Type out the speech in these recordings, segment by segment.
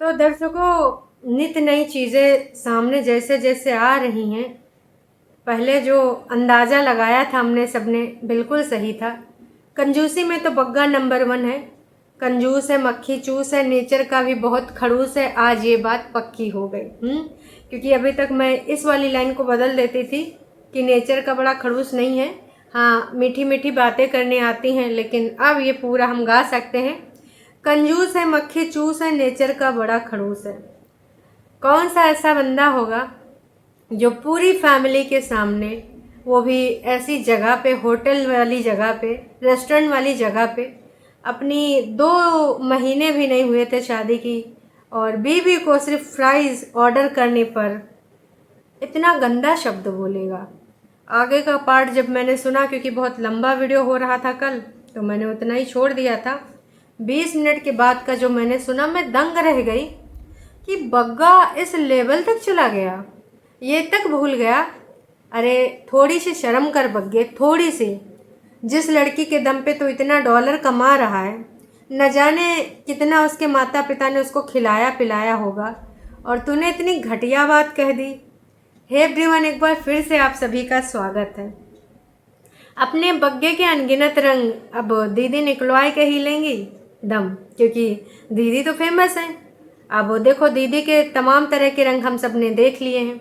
तो दर्शकों, नित नई चीज़ें सामने जैसे जैसे आ रही हैं, पहले जो अंदाज़ा लगाया था हमने सबने बिल्कुल सही था। कंजूसी में तो बग्गा नंबर 1 है। कंजूस है, मक्खी चूस है, नेचर का भी बहुत खड़ूस है। आज ये बात पक्की हो गई। क्योंकि अभी तक मैं इस वाली लाइन को बदल देती थी कि नेचर का बड़ा खड़ूस नहीं है। हाँ, मीठी मीठी बातें करने आती हैं, लेकिन अब ये पूरा हम गा सकते हैं। कंजूस है, मक्खी चूस है, नेचर का बड़ा खड़ूस है। कौन सा ऐसा बंदा होगा जो पूरी फैमिली के सामने, वो भी ऐसी जगह पे, होटल वाली जगह पे, रेस्टोरेंट वाली जगह पे, अपनी 2 महीने भी नहीं हुए थे शादी की, और बीवी को सिर्फ फ्राइज़ ऑर्डर करने पर इतना गंदा शब्द बोलेगा। आगे का पार्ट जब मैंने सुना, क्योंकि बहुत लंबा वीडियो हो रहा था कल, तो मैंने उतना ही छोड़ दिया था। 20 मिनट के बाद का जो मैंने सुना, मैं दंग रह गई कि बग्गा इस लेवल तक चला गया, ये तक भूल गया। अरे थोड़ी सी शर्म कर बग्गे, थोड़ी सी। जिस लड़की के दम पे तो इतना डॉलर कमा रहा है, न जाने कितना उसके माता पिता ने उसको खिलाया पिलाया होगा, और तूने इतनी घटिया बात कह दी। हे एवरीवन, एक बार फिर से आप सभी का स्वागत है। अपने बग्गे के अनगिनत रंग अब दीदी निकलवाए के ही लेंगी दम, क्योंकि दीदी तो फेमस है। अब देखो, दीदी के तमाम तरह के रंग हम सब ने देख लिए हैं,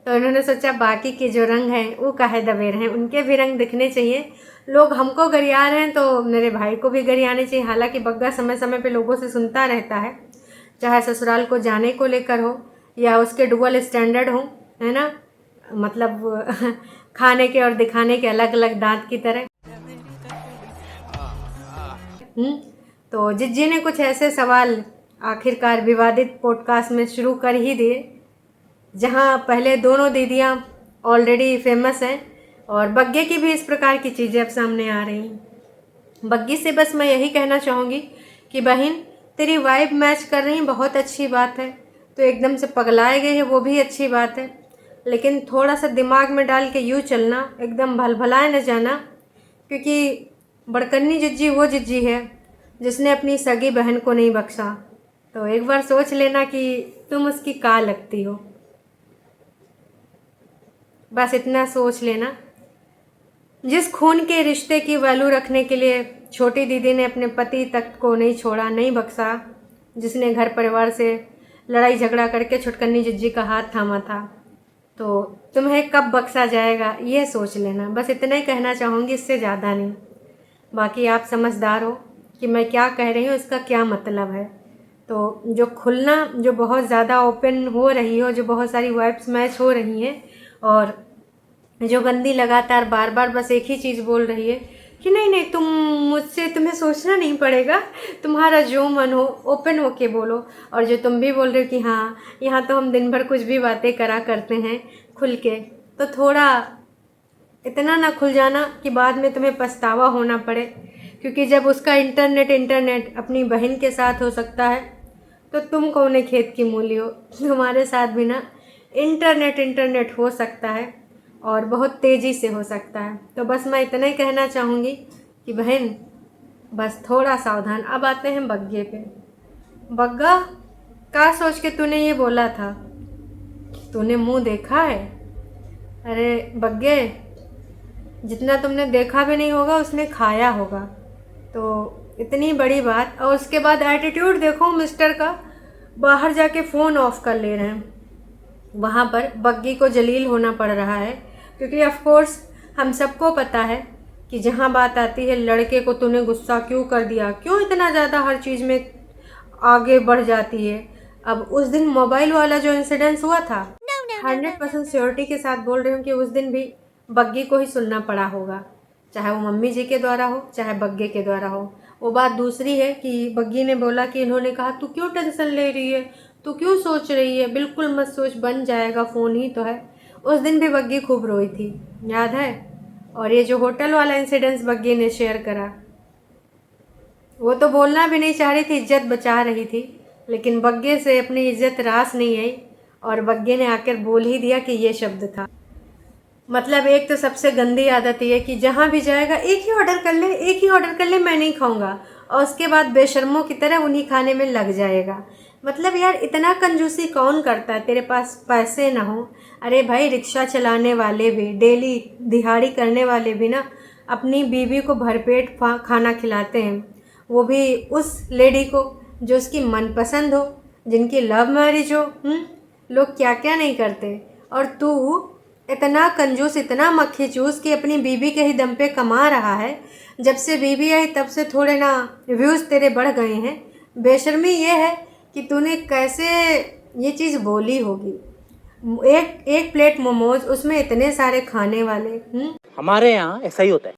तो इन्होंने सोचा बाकी के जो रंग हैं वो काहे दबे रहें, उनके भी रंग दिखने चाहिए। लोग हमको गरिया रहे हैं तो मेरे भाई को भी गरियाने चाहिए। हालांकि बग्गा समय समय पे लोगों से सुनता रहता है, चाहे ससुराल को जाने को लेकर हो या उसके डुअल स्टैंडर्ड हो, है ना, मतलब खाने के और दिखाने के अलग अलग दांत की तरह। तो जिज्जी ने कुछ ऐसे सवाल आखिरकार विवादित पॉडकास्ट में शुरू कर ही दिए, जहाँ पहले दोनों दीदियाँ ऑलरेडी फेमस हैं, और बग्गे की भी इस प्रकार की चीज़ें अब सामने आ रही हैं। बग्गी से बस मैं यही कहना चाहूँगी कि बहन, तेरी वाइब मैच कर रही, बहुत अच्छी बात है। तो एकदम से पगलाए गए है, वो भी अच्छी बात है, लेकिन थोड़ा सा दिमाग में डाल के यूँ चलना, एकदम भलभलाए न जाना। क्योंकि बड़कन्नी जिज्जी वो जिज्जी है जिसने अपनी सगी बहन को नहीं बख्शा। तो एक बार सोच लेना कि तुम उसकी का लगती हो, बस इतना सोच लेना। जिस खून के रिश्ते की वैल्यू रखने के लिए छोटी दीदी ने अपने पति तक को नहीं छोड़ा, नहीं बख्शा, जिसने घर परिवार से लड़ाई झगड़ा करके छुटकन्नी जिज्जी का हाथ थामा था, तो तुम्हें कब बख्शा जाएगा ये सोच लेना। बस इतना ही कहना चाहूँगी, इससे ज़्यादा नहीं। बाकी आप समझदार हो कि मैं क्या कह रही हूँ, इसका क्या मतलब है। तो जो खुलना, जो बहुत ज़्यादा ओपन हो रही हो, जो बहुत सारी वाइब्स मैच हो रही हैं, और जो गंदी लगातार बार बार बस एक ही चीज़ बोल रही है कि नहीं नहीं, तुम मुझसे, तुम्हें सोचना नहीं पड़ेगा, तुम्हारा जो मन हो ओपन हो के बोलो। और जो तुम भी बोल रहे हो कि हाँ, यहाँ तो हम दिन भर कुछ भी बातें करा करते हैं खुल के, तो थोड़ा इतना ना खुल जाना कि बाद में तुम्हें पछतावा होना पड़े। क्योंकि जब उसका इंटरनेट अपनी बहन के साथ हो सकता है, तो तुम कौन खेत की मूली हो, तुम्हारे साथ भी ना इंटरनेट हो सकता है, और बहुत तेज़ी से हो सकता है। तो बस मैं इतना ही कहना चाहूँगी कि बहन, बस थोड़ा सावधान। अब आते हैं बग्गे पे। बग्गा, क्या सोच के तूने ये बोला था? तूने मुंह देखा है? अरे बग्गे, जितना तुमने देखा भी नहीं होगा उसने खाया होगा। तो इतनी बड़ी बात, और उसके बाद एटीट्यूड देखो मिस्टर का, बाहर जाके फ़ोन ऑफ कर ले रहे हैं। वहाँ पर बग्गी को जलील होना पड़ रहा है, क्योंकि ऑफ कोर्स हम सबको पता है कि जहाँ बात आती है लड़के को, तूने गुस्सा क्यों कर दिया, क्यों इतना ज़्यादा हर चीज़ में आगे बढ़ जाती है। अब उस दिन मोबाइल वाला जो इंसिडेंस हुआ था, 100% श्योरिटी के साथ बोल रही हूँ कि उस दिन भी बग्गी को ही सुनना पड़ा होगा, चाहे वो मम्मी जी के द्वारा हो, चाहे बग्गे के द्वारा हो। वो बात दूसरी है कि बग्गी ने बोला कि इन्होंने कहा तू क्यों टेंशन ले रही है, तू क्यों सोच रही है, बिल्कुल मत सोच, बन जाएगा, फ़ोन ही तो है। उस दिन भी बग्गी खूब रोई थी, याद है। और ये जो होटल वाला इंसिडेंस बग्गी ने शेयर करा, वो तो बोलना भी नहीं चाह रही थी, इज्जत बचा रही थी, लेकिन बग्गे से अपनी इज्जत रास नहीं आई, और बग्गे ने आकर बोल ही दिया कि ये शब्द था। मतलब एक तो सबसे गंदी आदत ये कि जहाँ भी जाएगा एक ही ऑर्डर कर ले, एक ही ऑर्डर कर ले, मैं नहीं खाऊंगा, और उसके बाद बेशर्मों की तरह उन्हीं खाने में लग जाएगा। मतलब यार इतना कंजूसी कौन करता है, तेरे पास पैसे ना हो। अरे भाई रिक्शा चलाने वाले भी, डेली दिहाड़ी करने वाले भी ना अपनी बीवी को भरपेट खाना खिलाते हैं, वो भी उस लेडी को जो उसकी मनपसंद हो, जिनकी लव मैरिज हो। लोग क्या क्या नहीं करते, और तू इतना कंजूस, इतना मक्खी चूस कि अपनी बीवी के ही दम पे कमा रहा है। जब से बीवी आई तब से थोड़े ना व्यूज़ तेरे बढ़ गए हैं। बेशर्मी ये है कि तूने कैसे ये चीज़ बोली होगी। एक एक प्लेट मोमोज, उसमें इतने सारे खाने वाले। हमारे यहाँ ऐसा ही होता है।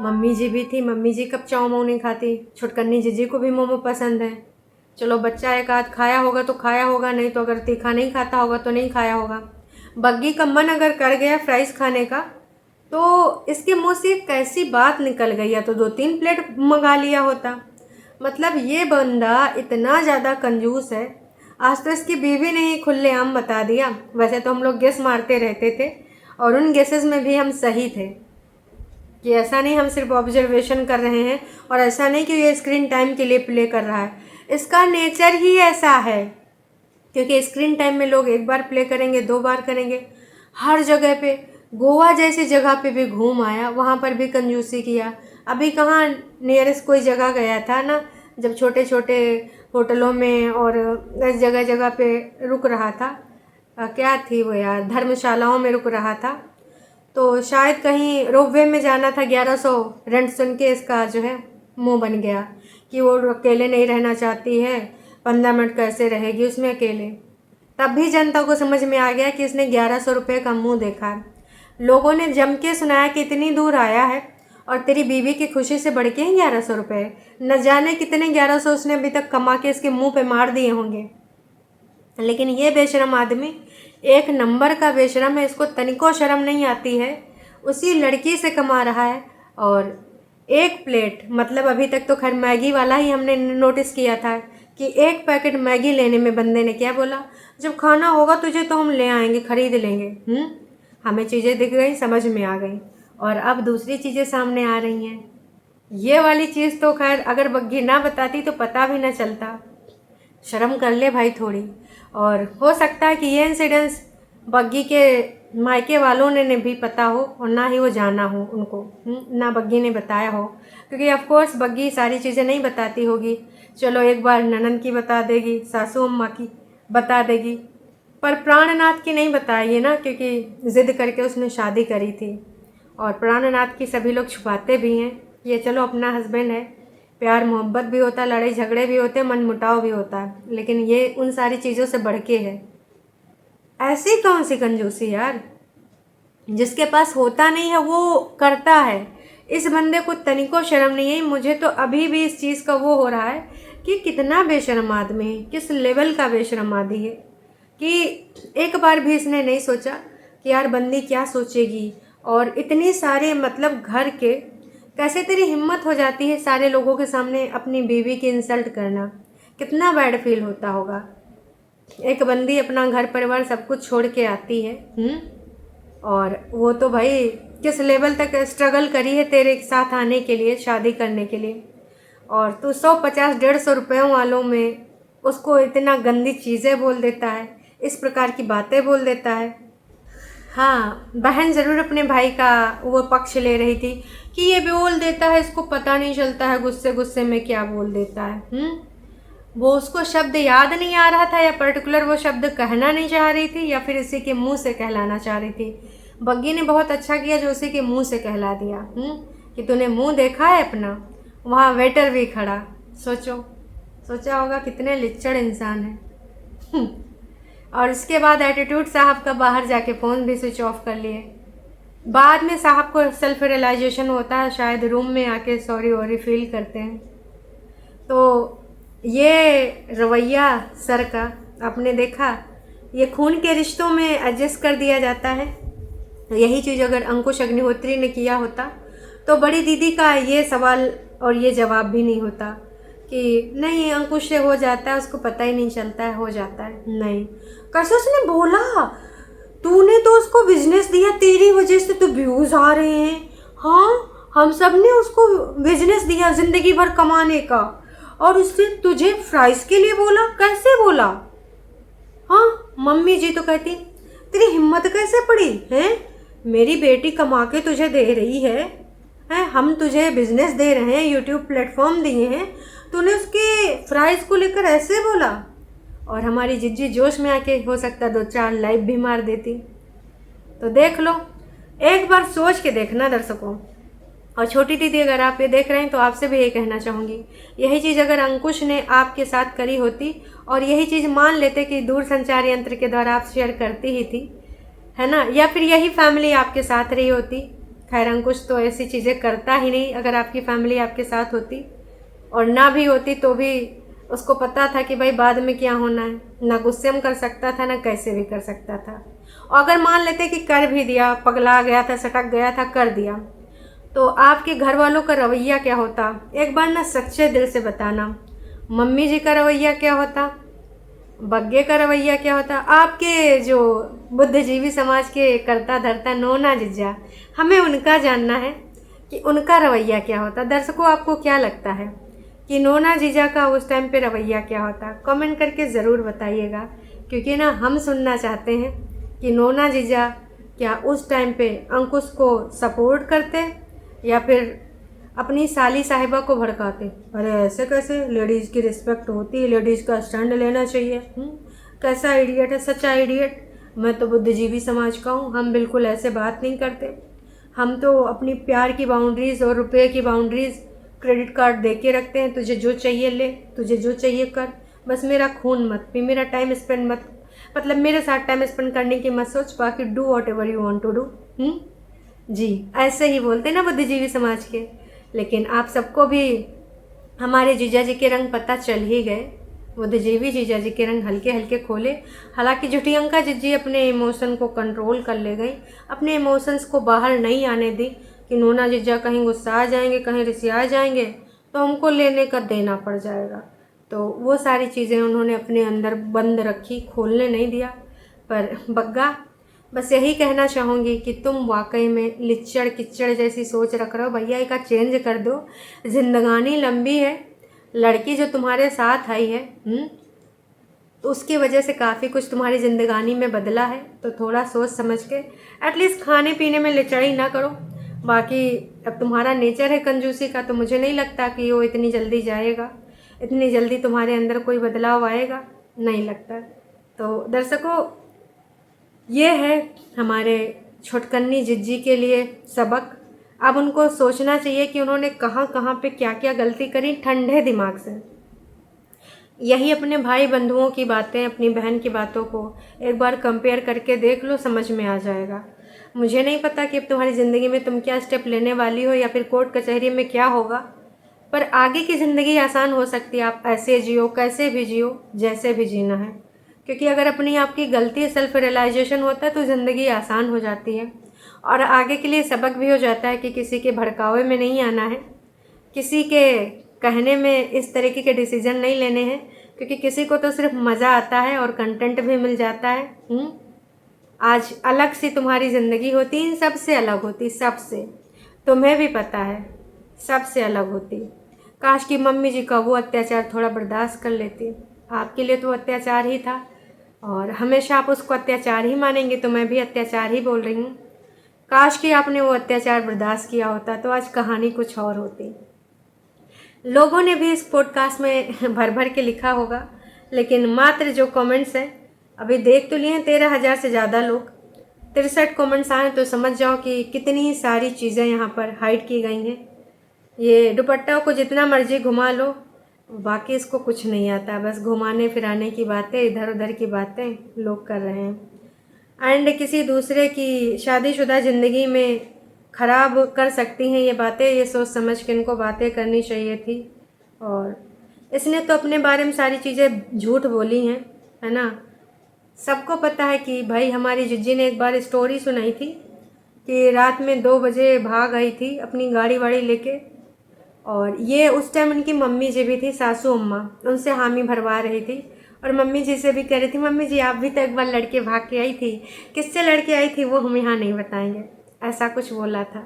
मम्मी जी भी थी, मम्मी जी कब चाउमीन नहीं खाती, छुटकन्नी जीजी को भी मोमो पसंद है। चलो बच्चा एक आध खाया होगा तो खाया होगा, नहीं तो अगर तीखा नहीं खाता होगा तो नहीं खाया होगा। बग्गी का मन अगर कर गया फ्राइज़ खाने का तो इसके मुंह से एक कैसी बात निकल गई, या तो 2-3 प्लेट मंगा लिया होता। मतलब ये बंदा इतना ज़्यादा कंजूस है। आज तो इसकी बीवी ने ही खुलेआम बता दिया। वैसे तो हम लोग गेस मारते रहते थे और उन गेसेस में भी हम सही थे कि ऐसा नहीं हम सिर्फ ऑब्जर्वेशन कर रहे हैं, और ऐसा नहीं कि ये स्क्रीन टाइम के लिए प्ले कर रहा है। इसका नेचर ही ऐसा है, क्योंकि स्क्रीन टाइम में लोग एक बार प्ले करेंगे, 2 बार करेंगे। हर जगह पे, गोवा जैसी जगह पे भी घूम आया, वहाँ पर भी कंजूसी किया। अभी कहाँ नियरेस्ट कोई जगह गया था ना, जब छोटे छोटे होटलों में और इस जगह जगह पे रुक रहा था। क्या थी वो यार, धर्मशालाओं में रुक रहा था। तो शायद कहीं रोपवे में जाना था, 1100 रेंट सुन के इसका जो है मुंह बन गया कि वो अकेले नहीं रहना चाहती है, 15 मिनट कैसे रहेगी उसमें अकेले। तब भी जनता को समझ में आ गया कि इसने 1100 रुपये का मुंह देखा। लोगों ने जम के सुनाया कि इतनी दूर आया है और तेरी बीवी की खुशी से बढ़ के ही 1100 रुपये, न जाने कितने 1100 उसने अभी तक कमा के इसके मुंह पे मार दिए होंगे। लेकिन ये बेशरम आदमी एक नंबर का बेशरम है, इसको तनिको शर्म नहीं आती है। उसी लड़की से कमा रहा है, और एक प्लेट, मतलब अभी तक तो खैर मैगी वाला ही हमने नोटिस किया था कि एक पैकेट मैगी लेने में बंदे ने क्या बोला, जब खाना होगा तुझे तो हम ले आएंगे, ख़रीद लेंगे। हमें चीज़ें दिख गई, समझ में आ गई, और अब दूसरी चीज़ें सामने आ रही हैं। ये वाली चीज़ तो खैर अगर बग्गी ना बताती तो पता भी ना चलता। शर्म कर ले भाई थोड़ी। और हो सकता है कि ये इंसिडेंस बग्गी के मायके वालों ने भी पता हो और ना ही वो जाना हो उनको, ना बग्गी ने बताया हो, क्योंकि ऑफ कोर्स बग्गी सारी चीज़ें नहीं बताती होगी। चलो एक बार ननन की बता देगी, सासू अम्मा की बता देगी, पर प्राणनाथ की नहीं बताएगी ना, क्योंकि ज़िद करके उसने शादी करी थी। और प्राणनाथ की सभी लोग छुपाते भी हैं। ये चलो अपना हस्बैंड है, प्यार मोहब्बत भी होता है, लड़ाई झगड़े भी होते हैं, मन मुटाव भी होता है, लेकिन ये उन सारी चीज़ों से बढ़ के है। ऐसी कौन सी कंजूसी यार, जिसके पास होता नहीं है वो करता है। इस बंदे को तनिको शर्म नहीं है। मुझे तो अभी भी इस चीज़ का वो हो रहा है कि कितना बेशर्म आदमी है, किस लेवल का बेशर्म आदमी है, कि एक बार भी इसने नहीं सोचा कि यार बंदी क्या सोचेगी। और इतनी सारे मतलब घर के, कैसे तेरी हिम्मत हो जाती है सारे लोगों के सामने अपनी बीवी की इंसल्ट करना, कितना बैड फील होता होगा। एक बंदी अपना घर परिवार सब कुछ छोड़ के आती है, और वो तो भाई किस लेवल तक स्ट्रगल करी है तेरे साथ आने के लिए, शादी करने के लिए, और तू 150-150 रुपयों वालों में उसको इतना गंदी चीज़ें बोल देता है, इस प्रकार की बातें बोल देता है। हाँ, बहन ज़रूर अपने भाई का वो पक्ष ले रही थी कि ये बोल देता है, इसको पता नहीं चलता है गुस्से गुस्से में क्या बोल देता है। वो उसको शब्द याद नहीं आ रहा था, या पर्टिकुलर वो शब्द कहना नहीं चाह रही थी, या फिर इसी के मुंह से कहलाना चाह रही थी। बग्गी ने बहुत अच्छा किया जो उसी के मुंह से कहला दिया कि तूने मुंह देखा है अपना, वहाँ वेटर भी खड़ा। सोचा होगा कितने लिच्चड़ इंसान है। और उसके बाद एटीट्यूड साहब का बाहर जाके फ़ोन भी स्विच ऑफ कर लिए। बाद में साहब को सेल्फ रियलाइजेशन होता है, शायद रूम में आके सॉरी वॉरी फील करते हैं। तो ये रवैया सर का आपने देखा, ये खून के रिश्तों में एडजस्ट कर दिया जाता है। यही चीज़ अगर अंकुश अग्निहोत्री ने किया होता तो बड़ी दीदी का ये सवाल और ये जवाब भी नहीं होता कि नहीं अंकुश से हो जाता है, उसको पता ही नहीं चलता है, हो जाता है। नहीं, कैसे उसने बोला, तूने तो उसको बिजनेस दिया, तेरी वजह से तो व्यूज़ आ रहे हैं। हाँ, हम सब ने उसको बिजनेस दिया ज़िंदगी भर कमाने का, और उसने तुझे फ्राइज के लिए बोला? कैसे बोला? हाँ, मम्मी जी तो कहती तेरी हिम्मत कैसे पड़ी है? मेरी बेटी कमा के तुझे दे रही है, हम तुझे बिजनेस दे रहे हैं, यूट्यूब प्लेटफॉर्म दिए हैं, तूने उसके फ्राइज को लेकर ऐसे बोला? और हमारी जिज्जी जोश में आके हो सकता 2-4 लाइव भी मार देती। तो देख लो, एक बार सोच के देखना दर्शकों। और छोटी दीदी, अगर आप ये देख रहे हैं तो आपसे भी ये कहना चाहूँगी, यही चीज़ अगर अंकुश ने आपके साथ करी होती और यही चीज़ मान लेते कि दूर संचार यंत्र के द्वारा आप शेयर करती ही थी, है ना, या फिर यही फैमिली आपके साथ रही होती। खैर अंकुश तो ऐसी चीज़ें करता ही नहीं, अगर आपकी फैमिली आपके साथ होती और ना भी होती तो भी उसको पता था कि भाई बाद में क्या होना है, ना गुस्से में कर सकता था, ना कैसे भी कर सकता था। और अगर मान लेते कि कर भी दिया, पगला गया था, सटक गया था, कर दिया, तो आपके घर वालों का रवैया क्या होता? एक बार ना सच्चे दिल से बताना, मम्मी जी का रवैया क्या होता, बग्गे का रवैया क्या होता, आपके जो बुद्धिजीवी समाज के करता धरता नोना जिज्जा, हमें उनका जानना है कि उनका रवैया क्या होता। दर्शकों, आपको क्या लगता है कि नोना जीजा का उस टाइम पे रवैया क्या होता? कमेंट करके ज़रूर बताइएगा, क्योंकि ना हम सुनना चाहते हैं कि नोना जीजा क्या उस टाइम पे अंकुश को सपोर्ट करते या फिर अपनी साली साहिबा को भड़काते। अरे ऐसे कैसे, लेडीज़ की रिस्पेक्ट होती है, लेडीज़ का स्टैंड लेना चाहिए। कैसा इडियट है, सच्चा इडियट। मैं तो बुद्धिजीवी समाज का हूँ, हम बिल्कुल ऐसे बात नहीं करते। हम तो अपनी प्यार की बाउंड्रीज़ और रुपये की बाउंड्रीज़ क्रेडिट कार्ड दे के रखते हैं, तुझे जो चाहिए ले, तुझे जो चाहिए कर, बस मेरा खून मत पी, मेरा टाइम स्पेंड मत, मतलब मेरे साथ टाइम स्पेंड करने की मत सोच, बाकी do whatever you want to do. जी, ऐसे ही बोलते ना बुद्धिजीवी समाज के। लेकिन आप सबको भी हमारे जीजा जी के रंग पता चल ही गए, बुद्धिजीवी जीजा जी के रंग हल्के हल्के खोले। हालांकि झुटियंका जिज्जी अपने इमोशन को कंट्रोल कर ले गई, अपने इमोशंस को बाहर नहीं आने दी कि नोना जीजा कहीं गुस्सा आ जाएंगे, कहीं रिसिया जाएंगे तो हमको लेने का देना पड़ जाएगा। तो वो सारी चीज़ें उन्होंने अपने अंदर बंद रखी, खोलने नहीं दिया। पर बग्गा, बस यही कहना चाहूँगी कि तुम वाकई में लिच्चड़ किच्चड़ जैसी सोच रख रहे हो। भैया एक चेंज कर दो, जिंदगानी लंबी है। लड़की जो तुम्हारे साथ आई है तो उसकी वजह से काफ़ी कुछ तुम्हारी ज़िंदगानी में बदला है, तो थोड़ा सोच समझ के एटलीस्ट खाने पीने में लिचड़ी ना करो। बाकी अब तुम्हारा नेचर है कंजूसी का, तो मुझे नहीं लगता कि वो इतनी जल्दी जाएगा, इतनी जल्दी तुम्हारे अंदर कोई बदलाव आएगा, नहीं लगता। तो दर्शकों, ये है हमारे छोटकन्नी जिज्जी के लिए सबक। अब उनको सोचना चाहिए कि उन्होंने कहाँ कहाँ पे क्या क्या गलती करी, ठंडे दिमाग से। यही अपने भाई बंधुओं की बातें, अपनी बहन की बातों को एक बार कंपेयर करके देख लो, समझ में आ जाएगा। मुझे नहीं पता कि अब तुम्हारी ज़िंदगी में तुम क्या स्टेप लेने वाली हो या फिर कोर्ट कचहरी में क्या होगा, पर आगे की ज़िंदगी आसान हो सकती है। आप ऐसे जियो, कैसे भी जियो, जैसे भी जीना है, क्योंकि अगर अपनी आपकी गलती सेल्फ रियलाइजेशन होता है तो ज़िंदगी आसान हो जाती है और आगे के लिए सबक भी हो जाता है कि किसी के भड़कावे में नहीं आना है, किसी के कहने में इस तरीके के डिसीजन नहीं लेने हैं, क्योंकि किसी को तो सिर्फ मज़ा आता है और कंटेंट भी मिल जाता है। आज अलग सी तुम्हारी ज़िंदगी होती, इन सबसे अलग होती, सबसे, तुम्हें भी पता है, सबसे अलग होती। काश कि मम्मी जी का वो अत्याचार थोड़ा बर्दाश्त कर लेती। आपके लिए तो अत्याचार ही था और हमेशा आप उसको अत्याचार ही मानेंगे, तो मैं भी अत्याचार ही बोल रही हूँ। काश कि आपने वो अत्याचार बर्दाश्त किया होता तो आज कहानी कुछ और होती। लोगों ने भी इस पॉडकास्ट में भर भर के लिखा होगा, लेकिन मात्र जो कमेंट्स हैं अभी देख तो लिए हैं 13,000 से ज़्यादा लोग, 63 कमेंट्स आए, तो समझ जाओ कि कितनी सारी चीज़ें यहाँ पर हाइड की गई हैं। ये दुपट्टा को जितना मर्जी घुमा लो, बाकी इसको कुछ नहीं आता, बस घुमाने फिराने की बातें, इधर उधर की बातें लोग कर रहे हैं। एंड किसी दूसरे की शादीशुदा ज़िंदगी में ख़राब कर सकती हैं ये बातें, ये सोच समझ के इनको बातें करनी चाहिए थी। और इसने तो अपने बारे में सारी चीज़ें झूठ बोली हैं, है ना। सबको पता है कि भाई हमारी जिज्जी ने एक बार स्टोरी सुनाई थी कि रात में 2 बजे भाग आई थी अपनी गाड़ी वाड़ी लेके, और ये उस टाइम उनकी मम्मी जी भी थी, सासू अम्मा, उनसे हामी भरवा रही थी और मम्मी जी से भी कह रही थी, मम्मी जी आप भी तो एक बार लड़के भाग के आई थी, किससे लड़के आई थी वो हम यहाँ नहीं बताएंगे, ऐसा कुछ बोला था।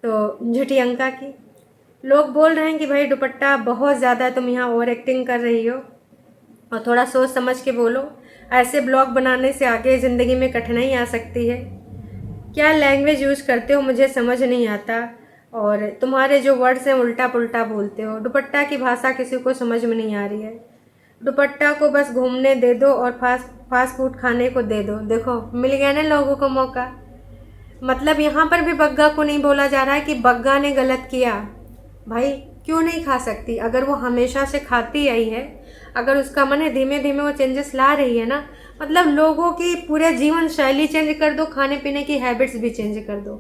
तो झुटियंका की लोग बोल रहे हैं कि भाई दुपट्टा बहुत ज़्यादा तुम यहाँ ओवर एक्टिंग कर रही हो और थोड़ा सोच समझ के बोलो, ऐसे ब्लॉग बनाने से आगे ज़िंदगी में कठिनाई आ सकती है। क्या लैंग्वेज यूज़ करते हो मुझे समझ नहीं आता, और तुम्हारे जो वर्ड्स हैं उल्टा पुल्टा बोलते हो। दुपट्टा की भाषा किसी को समझ में नहीं आ रही है। दुपट्टा को बस घूमने दे दो और फास्ट फूड खाने को दे दो। देखो मिल गया ना लोगों को मौका। मतलब यहाँ पर भी बग्गा को नहीं बोला जा रहा है कि बग्गा ने गलत किया। भाई क्यों नहीं खा सकती? अगर वो हमेशा से खाती आई है, अगर उसका मन है धीमे धीमे वो चेंजेस ला रही है ना, मतलब लोगों की पूरे जीवन शैली चेंज कर दो, खाने पीने की हैबिट्स भी चेंज कर दो।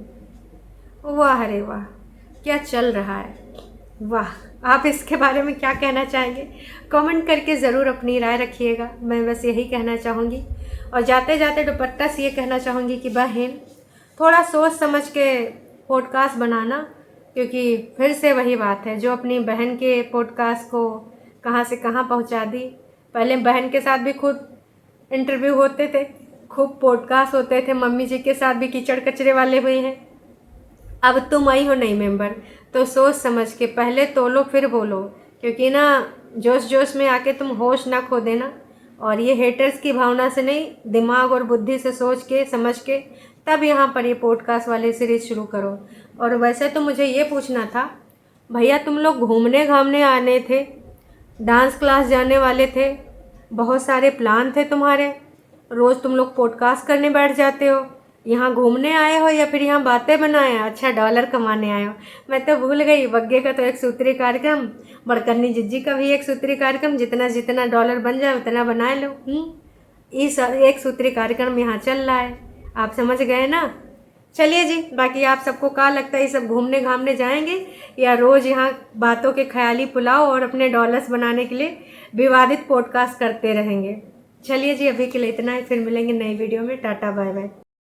वाह अरे वाह, क्या चल रहा है। वाह, आप इसके बारे में क्या कहना चाहेंगे? कमेंट करके ज़रूर अपनी राय रखिएगा। मैं बस यही कहना चाहूँगी, और जाते जाते दुपट्टा से ये कहना चाहूँगी कि बहन थोड़ा सोच समझ के पॉडकास्ट बनाना, क्योंकि फिर से वही बात है, जो अपनी बहन के पॉडकास्ट को कहाँ से कहाँ पहुँचा दी। पहले बहन के साथ भी खूब इंटरव्यू होते थे, खूब पॉडकास्ट होते थे, मम्मी जी के साथ भी कीचड़ कचरे वाले हुए हैं। अब तुम आई हो नई मेंबर, तो सोच समझ के पहले तोलो फिर बोलो, क्योंकि ना जोश जोश में आके तुम होश ना खो देना। और ये हेटर्स की भावना से नहीं, दिमाग और बुद्धि से सोच के समझ के तब यहाँ पर ये पॉडकास्ट वाले सीरीज़ शुरू करो। और वैसे तो मुझे ये पूछना था, भैया तुम लोग घूमने घामने आने थे, डांस क्लास जाने वाले थे, बहुत सारे प्लान थे तुम्हारे, रोज़ तुम लोग पॉडकास्ट करने बैठ जाते हो। यहाँ घूमने आए हो या फिर यहाँ बातें बनाए? अच्छा डॉलर कमाने आए हो। मैं तो भूल गई, बग्गे का तो एक सूत्री कार्यक्रम, बड़कन्नी जिज्जी का भी एक सूत्री कार्यक्रम, जितना जितना डॉलर बन जाए उतना बना लो। इस एक सूत्री कार्यक्रम यहाँ चल रहा है, आप समझ गए ना। चलिए जी, बाकी आप सबको क्या लगता है, ये सब घूमने घामने जाएंगे या रोज़ यहाँ बातों के ख्याली पुलाव और अपने डॉलर्स बनाने के लिए विवादित पॉडकास्ट करते रहेंगे? चलिए जी, अभी के लिए इतना ही, फिर मिलेंगे नई वीडियो में। Tata bye bye.